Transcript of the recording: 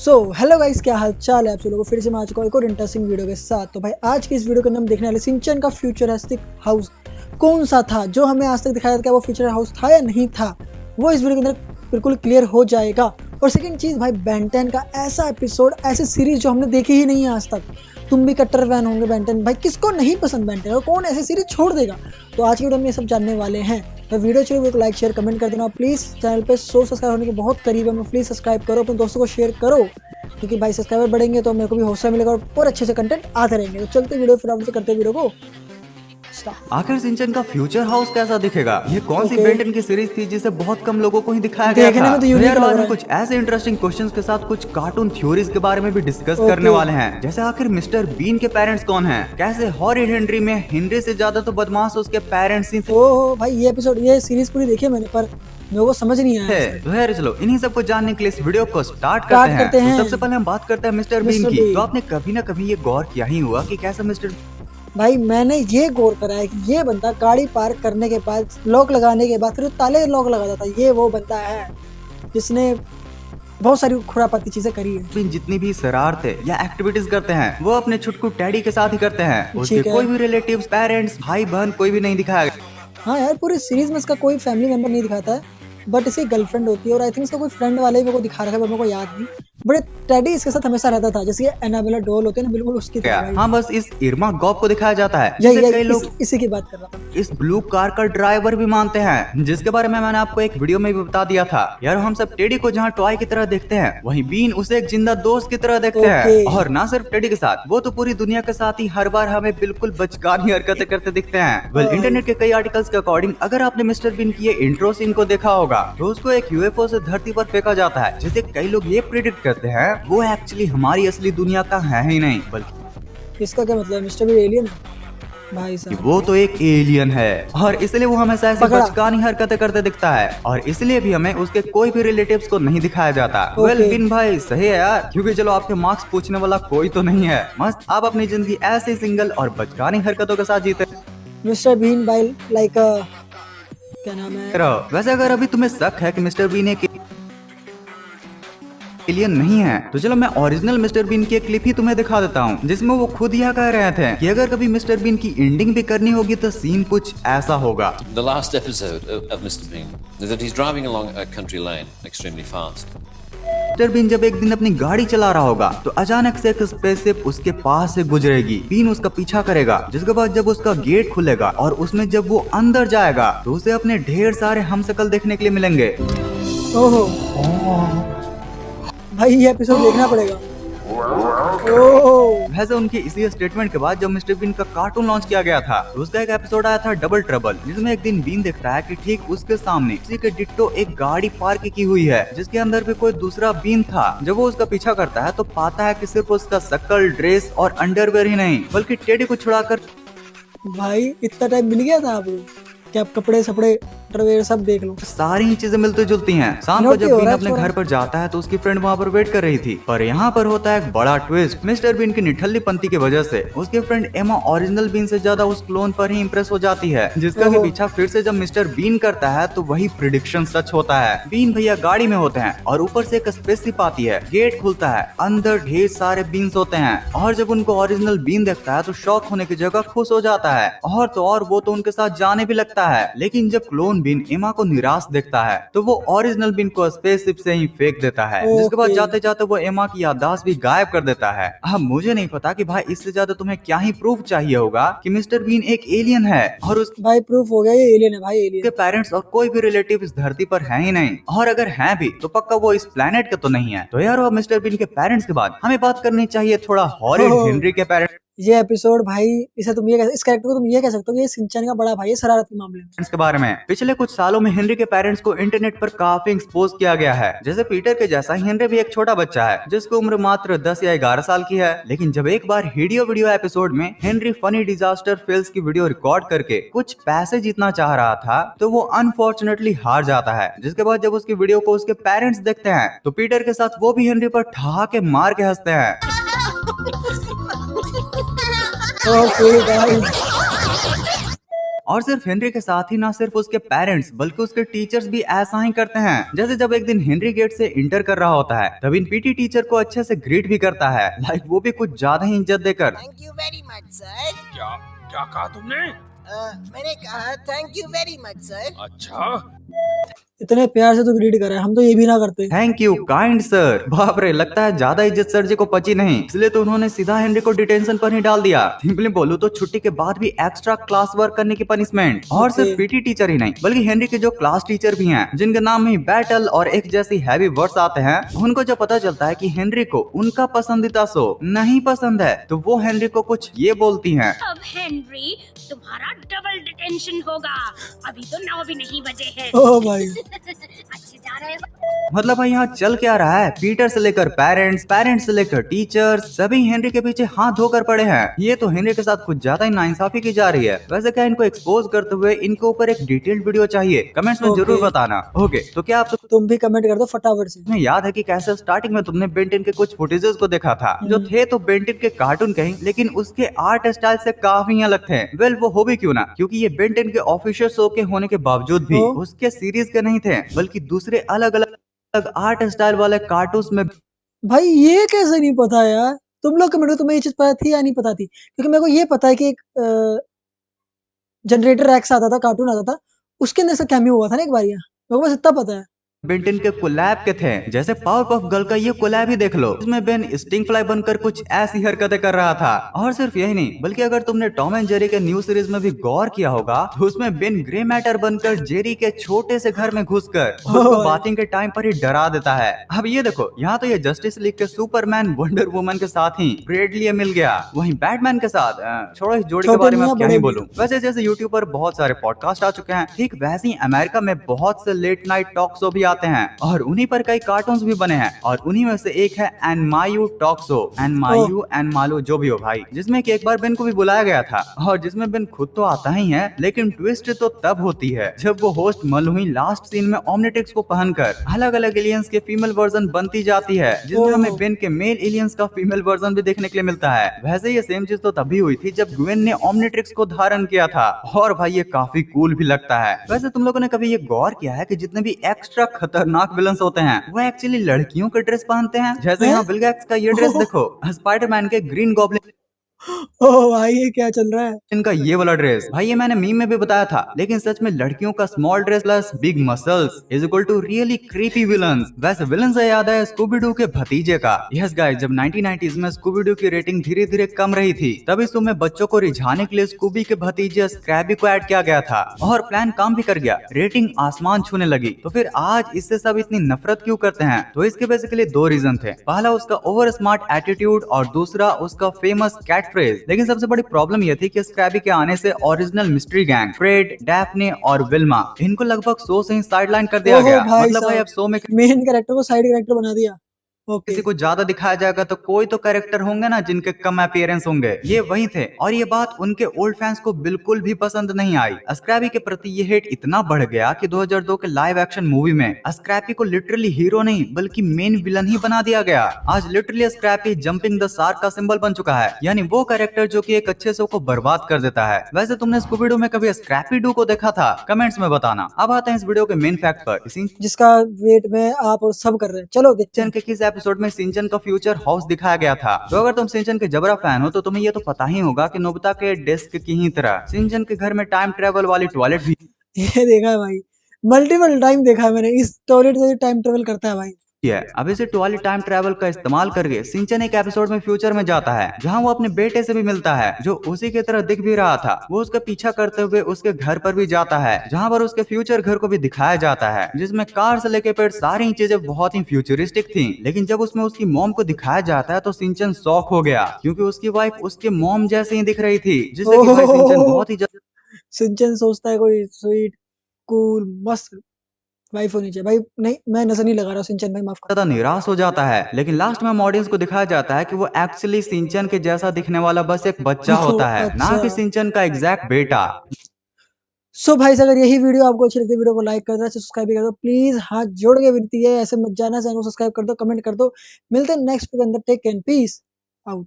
Hello guys, क्या हाल चाल है आप सब लोगों को। फिर से मैं आ चुका हूं एक और इंटरेस्टिंग वीडियो के साथ। तो भाई आज की इस वीडियो के अंदर हम देखने वाले शिनचैन का फ्यूचरिस्टिक हाउस कौन सा था जो हमें आज तक दिखाया था, क्या वो फ्यूचर हाउस था या नहीं था, वो इस वीडियो के अंदर बिल्कुल क्लियर हो जाएगा। और सेकंड चीज़ भाई, बेन 10 का ऐसा एपिसोड, ऐसी सीरीज जो हमने देखी ही नहीं है आज तक। तुम भी कट्टर फैन होंगे बेन 10, भाई किसको नहीं पसंद बेन 10 और कौन ऐसी सीरीज छोड़ देगा। तो आज की वीडियो में ये सब जानने वाले हैं। तो वीडियो चाहिए वीडियो को लाइक शेयर कमेंट कर देना। प्लीज़ चैनल पे 100 सब्सक्राइब होने के बहुत करीब है, मैं प्लीज़ सब्सक्राइब करो, अपने दोस्तों को शेयर करो, क्योंकि भाई सब्सक्राइबर बढ़ेंगे तो मेरे को भी हौसला मिलेगा और अच्छे से कंटेंट आते रहेंगे। तो चलते वीडियो फिर करते वीडियो को स्टार्ट। आखिर शिनचैन का फ्यूचर हाउस कैसा दिखेगा? ये कौन सी बेन 10 की सीरीज थी जिसे बहुत कम लोगों को ही दिखाया गया था? तो यार आज हम कुछ ऐसे इंटरेस्टिंग क्वेश्चंस के साथ कुछ कार्टून थ्योरीज के बारे में भी डिस्कस करने वाले हैं। जैसे आखिर मिस्टर बीन के पेरेंट्स कौन हैं? कैसे हॉरिड हेनरी में हेनरी से ज्यादा तो बदमाश उसके पेरेंट्स ही थे। ओह भाई, ये एपिसोड, ये सीरीज पूरी देखी है मैंने, पर मेरे को समझ नहीं आया। तो यार चलो इन्हीं सब को जानने के लिए इस वीडियो को स्टार्ट करते हैं। तो सबसे पहले हम बात करते हैं मिस्टर बीन की। तो आपने कभी ना कभी ये गौर किया ही हुआ कि कैसा मिस्टर भाई, मैंने ये गौर करा है कि ये बंदा गाड़ी पार्क करने के बाद, लॉक लगाने के बाद फिर ताले लॉक लगाता था। ये वो बंदा है जिसने बहुत सारी खुरापाती चीजें करी है। जितनी भी शरारतें या एक्टिविटीज करते हैं वो अपने छुटकू डैडी के साथ ही करते हैं। उसके कोई भी रिलेटिव्स, पेरेंट्स, भाई बहन कोई भी नहीं दिखाया गया। हाँ यार, पूरी सीरीज में इसका कोई फैमिली मेंबर नहीं दिखाता है, बट इसकी गर्लफ्रेंड होती है और आई थिंक इसका कोई फ्रेंड वाले भी मेरे को दिखा रखा है, मेरे को याद नहीं। बट टेडी इसके साथ हमेशा रहता था, जैसे एनाबेला डॉल होते हैं ना, बिल्कुल उसकी तरह। हाँ, बस इस इरमा गॉब को दिखाया जाता है, जिसे कई लोग इसी की बात कर रहा था। इस ब्लू कार का ड्राइवर भी मानते हैं, जिसके बारे में मैंने आपको एक वीडियो में भी बता दिया था। यार हम सब टेडी को जहाँ टॉय की तरह देखते हैं, वहीं बीन उसे एक जिंदा दोस्त की तरह देखते हैं। और ना सिर्फ टेडी के साथ, वो तो पूरी दुनिया के साथ ही हर बार हमें बिल्कुल बचकानी हरकतें करते दिखते हैं। वेल, इंटरनेट के कई आर्टिकल्स के अकॉर्डिंग अगर आपने मिस्टर बीन की ये इंट्रो सीन को देखा होगा तो उसको एक यूएफओ से धरती पर फेंका जाता है, जिसे कई लोग ये प्रेडिक्ट करते हैं वो एक्चुअली हमारी असली दुनिया का है ही नहीं, बल्कि इसका क्या मतलब है? मिस्टर बीन एलियन भाई साहब, वो तो एक एलियन है और इसलिए वो हमेशा ऐसी बचकानी हरकतें करते दिखता है और इसलिए भी हमें उसके कोई भी रिलेटिव्स को नहीं दिखाया जाता। वेल बिन भाई सही है यार, क्योंकि चलो आपके मार्क्स पूछने वाला कोई तो नहीं है। मस्त आप अपनी जिंदगी ऐसे सिंगल और बचकानी हरकतों के साथ जीते। मिस्टर बीन भाई लाइक क्या नाम है? वैसे अगर अभी तुम्हें शक है कि मिस्टर बीन एक एलियन नहीं है तो चलो मैं ओरिजिनल मिस्टर बीन की एक क्लिप ही तुम्हें दिखा देता हूँ, जिसमें वो खुद यह कह रहे थे कि अगर कभी मिस्टर बीन की एंडिंग भी करनी होगी तो सीन कुछ ऐसा होगा। The last episode of Mr. Bean is that he's driving along a country lane extremely fast. Mr Bean जब एक दिन अपनी गाड़ी चला रहा होगा तो अचानक से एक स्पेसशिप उसके पास से गुजरेगी। बीन उसका पीछा करेगा, जिसके बाद जब उसका गेट खुलेगा और उसमें जब वो अंदर जाएगा तो उसे अपने ढेर सारे हमशक्ल देखने के लिए मिलेंगे। ओहो भाई, ये एपिसोड देखना पड़ेगा। वैसे उनके इसी स्टेटमेंट के बाद जब मिस्टर बीन का कार्टून लॉन्च किया गया था तो उसका एक एपिसोड आया था डबल ट्रबल, जिसमें एक दिन बीन देखता है कि ठीक उसके सामने उसी के डिट्टो एक गाड़ी पार्क की हुई है, जिसके अंदर भी कोई दूसरा बीन था। जब वो उसका पीछा करता है तो पाता है कि सिर्फ उसका शक्ल, ड्रेस और अंडरवेयर ही नहीं बल्कि टेडी को छुड़ाकर भाई इतना टाइम मिल गया था आपको कि आप कपड़े सपड़े सब देख लो, सारी ही चीजें मिलती जुलती हैं। शाम को जब बीन अपने घर पर जाता है तो उसकी फ्रेंड वहाँ पर वेट कर रही थी, पर यहाँ पर होता है एक बड़ा ट्विस्ट। मिस्टर बीन की निठल्लीपंती की वजह से उसके फ्रेंड एमा ओरिजिनल बीन से ज्यादा उस क्लोन पर ही इंप्रेस हो जाती है, जिसका भी पीछा फिर से जब मिस्टर बीन करता है तो वही प्रिडिक्शन सच होता है। बीन भैया गाड़ी में होते हैं और ऊपर से एक स्पेसशिप आती है, गेट खुलता है, अंदर ढेर सारे बीन्स होते हैं और जब उनको ओरिजिनल बीन देखता है तो शॉक होने की जगह खुश हो जाता है और तो और वो तो उनके साथ जाने भी लगता है। लेकिन जब क्लोन बीन एमा को निराश देखता है तो वो ओरिजिनल बीन को स्पेसशिप से ही फेंक देता है, जिसके बाद जाते जाते वो एमा की याददाश्त भी गायब कर देता है। अब मुझे नहीं पता कि भाई इससे ज्यादा तुम्हें क्या ही प्रूफ चाहिए होगा कि मिस्टर बीन एक एलियन है और उसके भाई प्रूफ हो गया, ये एलियन है भाई, एलियन। पेरेंट्स और कोई भी रिलेटिव इस धरती पर है ही नहीं, और अगर हैं भी तो पक्का वो इस प्लेनेट के तो नहीं है। तो यार वो मिस्टर बीन के पेरेंट्स के बाद हमें बात करनी चाहिए थोड़ा हॉरिड हेनरी के पेरेंट्स ये एपिसोड भाई, इसे तुम ये इस कैरेक्टर को तुम ये कह सकते हो कि ये शिनचैन का बड़ा भाई है शरारत के मामले में। के बारे में पिछले कुछ सालों में हेनरी के पेरेंट्स को इंटरनेट पर काफी एक्सपोज किया गया है। जैसे पीटर के जैसा हेनरी भी एक छोटा बच्चा है जिसकी उम्र मात्र 10 या 11 साल की है। लेकिन जब एक बार वीडियो एपिसोड में हेनरी फनी डिजास्टर फेल्स की वीडियो रिकॉर्ड करके कुछ पैसे जीतना चाह रहा था तो वो अनफॉर्चुनेटली हार जाता है, जिसके बाद जब उसकी वीडियो को उसके पेरेंट्स देखते हैं तो पीटर के साथ वो भी हेनरी पर ठहाके मार के हंसते हैं। और सिर्फ हेनरी के साथ ही ना सिर्फ उसके पेरेंट्स बल्कि उसके टीचर्स भी ऐसा ही करते हैं। जैसे जब एक दिन हेनरी गेट से इंटर कर रहा होता है तब इन पीटी टीचर को अच्छे से ग्रीट भी करता है, लाइक वो भी कुछ ज्यादा ही इज्जत देकर। Thank you very much sir. क्या क्या कहा तुमने? मैंने कहा thank you very much sir. अच्छा, इतने प्यार से तो ग्रीट कर रहा है, हम तो ये भी ना करते। Thank you kind sir. बाप रे, लगता है ज्यादा इज्जत सर जी को पची नहीं, इसलिए तो उन्होंने सीधा हेनरी को डिटेंशन पर ही डाल दिया। सिंपली बोलूं तो छुट्टी के बाद भी एक्स्ट्रा क्लास वर्क करने की पनिशमेंट। और Okay. सिर्फ पीटी टीचर ही नहीं बल्कि हेनरी के जो क्लास टीचर भी हैं जिनके नाम में बैटल और एक जैसी हैवी वर्ड्स आते हैं, उनको जब पता चलता है कि हेनरी को उनका पसंदीदा शो नहीं पसंद है तो वो हेनरी को कुछ ये बोलती हैं। अब हेनरी तुम्हारा डबल डिटेंशन होगा, अभी तो 9 भी नहीं बजे हैं। ओ भाई, अच्छे जा रहे हो। मतलब भाई यहाँ चल क्या रहा है, पीटर से लेकर पेरेंट्स, पेरेंट्स से लेकर टीचर्स, सभी हेनरी के पीछे हाथ धोकर पड़े हैं। ये तो हेनरी के साथ कुछ ज्यादा ही नाइंसाफी की जा रही है। वैसे क्या इनको एक्सपोज करते हुए इनके ऊपर एक डिटेल्ड वीडियो चाहिए? कमेंट्स में जरूर Okay. बताना। ओके, तो क्या आप तुम भी कमेंट कर दो फटाफट से। तुम्हें याद है कि कैसे स्टार्टिंग में तुमने बेंटेन के कुछ फुटेजेस को देखा था जो थे तो बेंटेन के कार्टून कहीं, लेकिन उसके आर्ट स्टाइल से काफी अलग थे। वेल वो हो भी क्यों ना, क्योंकि ये बेंटेन के ऑफिशियल शो के होने के बावजूद भी उसके सीरीज के नहीं थे बल्कि दूसरे अलग अलग आर्ट स्टाइल वाले कार्टून्स में। भाई ये कैसे नहीं पता यार? तुम लोग कमेंट करो, तुम्हें ये चीज पता थी या नहीं पता थी? क्योंकि मेरे को ये पता है कि एक जनरेटर एक्स आता था, कार्टून आता था, उसके अंदर से कैमियो हुआ था ना एक बार। मेरे को बस इतना पता है। बेंटेन के कोलैब के थे, जैसे पावर पफ गर्ल का ये कोलैब ही देख लो, इसमें बेन स्टिंग फ्लाई बनकर कुछ ऐसी हरकतें कर रहा था। और सिर्फ यही नहीं बल्कि अगर तुमने टॉम एंड जेरी के न्यू सीरीज में भी गौर किया होगा तो उसमें बेन ग्रे मैटर बनकर जेरी के छोटे से घर में घुसकर उसको बाथिंग के टाइम पर ही डरा देता है। अब ये देखो, यहाँ तो ये जस्टिस लीग के सुपरमैन वंडर वुमन के साथ ही ब्रेडली मिल गया, वहीं बैटमैन के साथ छोड़ो, इस जोड़ी के छोटे बारे में मियां अब क्या बड़े ही मियां। बोलूं। वैसे जैसे यूट्यूब पर बहुत सारे पॉडकास्ट आ चुके हैं, ठीक वैसे ही अमेरिका में बहुत से लेट नाइट टॉक शो भी आते हैं और उन्हीं पर कई कार्टून्स भी बने हैं। और उन्हीं में से एक है एंड मायू टॉक शो, एंड मायू एंड मालू जो भी हो भाई, जिसमें कि एक बार बेन को भी बुलाया गया था और जिसमें बेन खुद तो आता ही है, लेकिन ट्विस्ट तो तब होती है जब वो होस्ट मलुही लास्ट सीन में ओमनिट्रिक्स को पहनकर अलग अलग एलियंस के फीमेल वर्जन बनती जाती है, जिसमें हमें बेन के मेल एलियंस का फीमेल वर्जन भी देखने के लिए मिलता है। वैसे ये सेम चीज तो तभी हुई थी जब ग्वेन ने ओमनिट्रिक्स को धारण किया था, और भाई ये काफी कूल भी लगता है। वैसे तुम लोगों ने कभी ये गौर किया है कि जितने भी एक्स्ट्रा खतरनाक विलन्स होते हैं वो एक्चुअली लड़कियों के ड्रेस पहनते हैं? जैसे यहाँ बिल गेट्स का ये ड्रेस देखो, स्पाइडरमैन के ग्रीन गॉब्लिन ओ भाई ये क्या चल रहा है? इनका ये वाला ड्रेस, भाई ये मैंने मीम में भी बताया था, लेकिन सच में लड़कियों का small dress plus big muscles is equal to really creepy villains. वैसे विलन से याद है स्कूबी डू के भतीजे का। यस गाइस, जब 1990s में स्कूबी डू की रेटिंग धीरे धीरे कम रही थी तब इस शो में बच्चों को रिझाने के लिए स्कूबी के भतीजे स्क्रैबी को ऐड किया गया था और प्लान काम भी कर गया, रेटिंग आसमान छूने लगी। तो फिर आज इससे सब इतनी नफरत क्यों करते हैं? तो इसके बेसिकली दो रीजन थे, पहला उसका ओवर स्मार्ट एटीट्यूड और दूसरा उसका फेमस कैट फ्रेज। लेकिन सबसे बड़ी प्रॉब्लम यह थी कि स्क्रैबी के आने से original mystery gang Fred, Daphne और विल्मा इनको लगभग शो से ही साइडलाइन कर दिया ओहो गया। भाई मतलब भाई साहब, अब शो में मेन कैरेक्टर को साइड कैरेक्टर बना दिया। ओके, किसी को ज्यादा दिखाया जाएगा तो कोई तो कैरेक्टर होंगे ना जिनके कम अपीयरेंस होंगे, ये वही थे। और ये बात उनके ओल्ड फैंस को बिल्कुल भी पसंद नहीं आई। स्क्रैपी के प्रति ये हेट इतना बढ़ गया कि 2002 के लाइव एक्शन मूवी में स्क्रैपी को लिटरली हीरो नहीं बल्कि मेन विलन ही बना दिया गया। आज literally Scrappy jumping the shark का सिंबल बन चुका है, यानी वो कैरेक्टर जो कि एक अच्छे शो को बर्बाद कर देता है। वैसे तुमने स्कूबी डू में कभी स्क्रैपी डू को देखा था? कमेंट्स में बताना। अब आते हैं इस वीडियो के मेन फैक्ट पर। जिसका वेट में आप और सब कर रहे हैं, चलो देखते हैं। सिंचन के किस एपिसोड में सिंचन का फ्यूचर हाउस दिखाया गया था? तो अगर तुम सिंचन के जबरा फैन हो तो तुम्हें ये तो पता ही होगा कि नोबिता के डेस्क की ही तरह सिंचन के घर में टाइम ट्रेवल वाली टॉयलेट भी ये देखा है भाई, मल्टीपल टाइम देखा है मैंने, इस टॉयलेट से टाइम ट्रेवल करता है भाई। है। अब इसे टॉयलेट टाइम ट्रेवल का इस्तेमाल करके सिंचन एक एपिसोड में फ्यूचर में जाता है जहां वो अपने बेटे से भी मिलता है जो उसी की तरह दिख भी रहा था। वो उसका पीछा करते हुए उसके घर पर भी जाता है जहां पर उसके फ्यूचर घर को भी दिखाया जाता है, जिसमें कार से लेकर पेड़ सारी चीजें बहुत ही फ्यूचरिस्टिक थी। लेकिन जब उसमें उसकी मॉम को दिखाया जाता है तो सिंचन शॉक हो गया क्योंकि उसकी वाइफ उसके मॉम जैसे ही दिख रही थी, जिससे कि भाई सिंचन बहुत ही सिंचन सोचता है कोई स्वीट कूल मस्त वाइफ होनी चाहिए। भाई नहीं, मैं नजर नहीं लगा रहा सिंचन भाई, माफ कर। ज्यादा निराश हो जाता है। लेकिन लास्ट में ऑडियंस को दिखाया जाता है कि वो एक्चुअली सिंचन के जैसा दिखने वाला बस एक बच्चा होता है, ना अच्छा। कि सिंचन का एग्जैक्ट बेटा। सो भाई अगर यही वीडियो आपको अच्छी लगती है, वीडियो को लाइक कर दो, सब्सक्राइब भी कर दो प्लीज, हाथ जोड़ के विनती है, ऐसे मत जाना। चैनल को सब्सक्राइब कर दो, कमेंट कर दो। मिलते हैं नेक्स्ट वीडियो के अंदर, टेक केयर, पीस आउट।